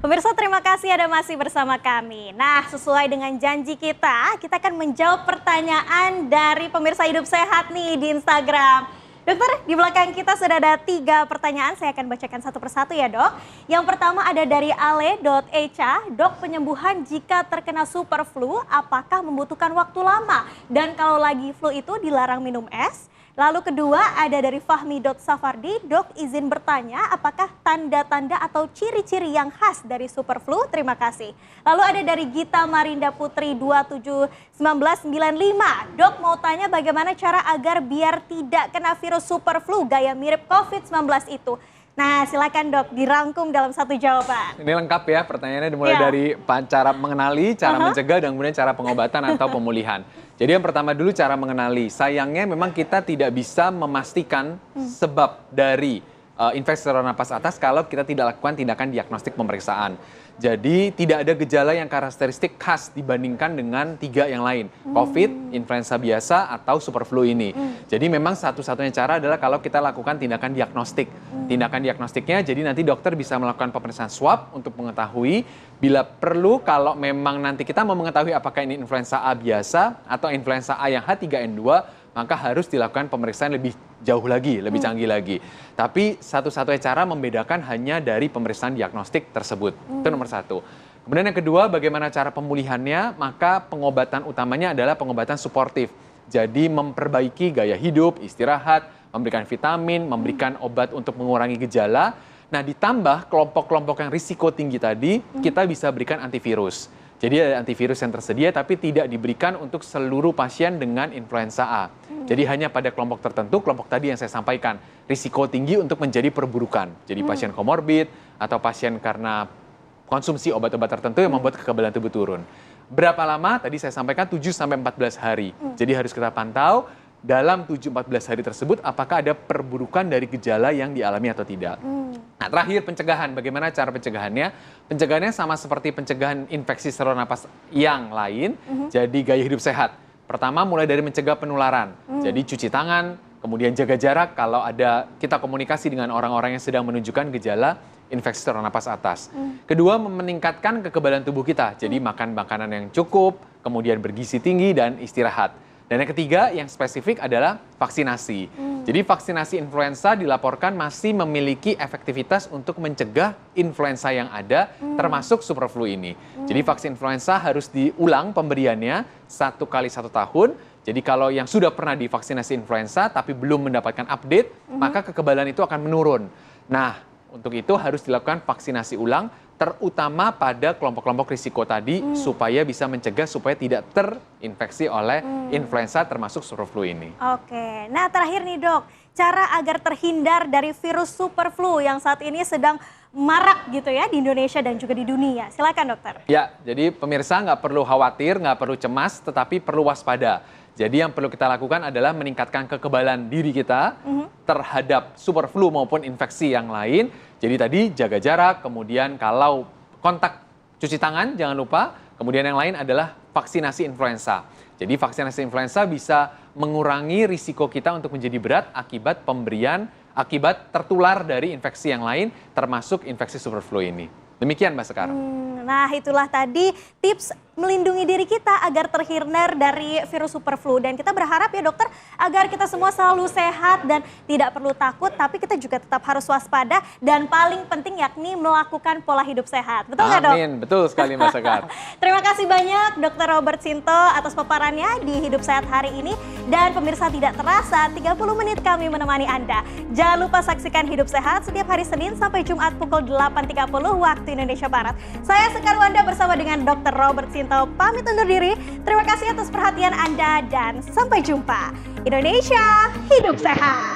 Pemirsa, terima kasih Anda masih bersama kami. Nah, sesuai dengan janji kita akan menjawab pertanyaan dari pemirsa Hidup Sehat nih di Instagram. Dokter, di belakang kita sudah ada 3 pertanyaan, saya akan bacakan satu persatu ya dok. Yang pertama ada dari ale.echa, dok, penyembuhan jika terkena super flu apakah membutuhkan waktu lama? Dan kalau lagi flu itu dilarang minum es? Lalu kedua ada dari fahmi.safardi, dok izin bertanya apakah tanda-tanda atau ciri-ciri yang khas dari super flu? Terima kasih. Lalu ada dari Gita Marinda Putri 271995, dok mau tanya bagaimana cara agar biar tidak kena virus super flu gaya mirip COVID-19 itu? Nah silakan dok dirangkum dalam satu jawaban. Ini lengkap ya pertanyaannya dimulai dari cara mengenali, cara mencegah dan kemudian cara pengobatan atau pemulihan. Jadi yang pertama dulu cara mengenali. Sayangnya memang kita tidak bisa memastikan sebab dari infeksi saluran napas atas kalau kita tidak lakukan tindakan diagnostik pemeriksaan. Jadi tidak ada gejala yang karakteristik khas dibandingkan dengan 3 yang lain. COVID, influenza biasa, atau super flu ini. Jadi memang satu-satunya cara adalah kalau kita lakukan tindakan diagnostik. Tindakan diagnostiknya jadi nanti dokter bisa melakukan pemeriksaan swab untuk mengetahui bila perlu kalau memang nanti kita mau mengetahui apakah ini influenza A biasa atau influenza A yang H3N2, maka harus dilakukan pemeriksaan lebih jauh lagi, lebih canggih lagi. Tapi satu-satunya cara membedakan hanya dari pemeriksaan diagnostik tersebut. Itu nomor 1. Kemudian yang kedua, bagaimana cara pemulihannya? Maka pengobatan utamanya adalah pengobatan suportif. Jadi memperbaiki gaya hidup, istirahat, memberikan vitamin, memberikan obat untuk mengurangi gejala. Nah ditambah kelompok-kelompok yang risiko tinggi tadi, kita bisa berikan antivirus. Jadi ada antivirus yang tersedia tapi tidak diberikan untuk seluruh pasien dengan influenza A. Jadi hanya pada kelompok tertentu, kelompok tadi yang saya sampaikan, risiko tinggi untuk menjadi perburukan. Jadi pasien komorbid atau pasien karena konsumsi obat-obat tertentu yang membuat kekebalan tubuh turun. Berapa lama? Tadi saya sampaikan 7-14 hari. Jadi harus kita pantau dalam 7-14 hari tersebut apakah ada perburukan dari gejala yang dialami atau tidak. Nah, terakhir pencegahan. Bagaimana cara pencegahannya? Pencegahannya sama seperti pencegahan infeksi saluran napas yang lain. Jadi gaya hidup sehat. Pertama mulai dari mencegah penularan. Jadi cuci tangan, kemudian jaga jarak kalau ada kita komunikasi dengan orang-orang yang sedang menunjukkan gejala infeksi saluran napas atas. Kedua, meningkatkan kekebalan tubuh kita. Jadi makan makanan yang cukup, kemudian bergizi tinggi dan istirahat. Dan yang ketiga yang spesifik adalah vaksinasi. Jadi vaksinasi influenza dilaporkan masih memiliki efektivitas untuk mencegah influenza yang ada termasuk super flu ini. Jadi vaksin influenza harus diulang pemberiannya 1 kali 1 tahun. Jadi kalau yang sudah pernah divaksinasi influenza tapi belum mendapatkan update, maka kekebalan itu akan menurun. Nah, untuk itu harus dilakukan vaksinasi ulang terutama pada kelompok-kelompok risiko tadi supaya bisa mencegah supaya tidak terinfeksi oleh influenza termasuk super flu ini. Oke, nah terakhir nih dok, cara agar terhindar dari virus super flu yang saat ini sedang marak gitu ya di Indonesia dan juga di dunia. Silakan dokter. Ya, jadi pemirsa nggak perlu khawatir, nggak perlu cemas, tetapi perlu waspada. Jadi yang perlu kita lakukan adalah meningkatkan kekebalan diri kita terhadap super flu maupun infeksi yang lain. Jadi tadi jaga jarak, kemudian kalau kontak cuci tangan jangan lupa. Kemudian yang lain adalah vaksinasi influenza. Jadi vaksinasi influenza bisa mengurangi risiko kita untuk menjadi berat akibat akibat tertular dari infeksi yang lain termasuk infeksi super flu ini. Demikian Mbak Sekar. Nah itulah tadi tips melindungi diri kita agar terhindar dari virus super flu. Dan kita berharap ya dokter agar kita semua selalu sehat dan tidak perlu takut. Tapi kita juga tetap harus waspada dan paling penting yakni melakukan pola hidup sehat. Betul nggak dok? Amin, betul sekali Mbak Sekar. Terima kasih banyak Dr. Robert Sinto atas paparannya di Hidup Sehat hari ini. Dan pemirsa tidak terasa 30 menit kami menemani Anda. Jangan lupa saksikan Hidup Sehat setiap hari Senin sampai Jumat pukul 8.30 waktu Indonesia Barat. Saya Sekar Wanda bersama dengan Dr. Robert Sinto pamit undur diri. Terima kasih atas perhatian Anda dan sampai jumpa. Indonesia hidup sehat.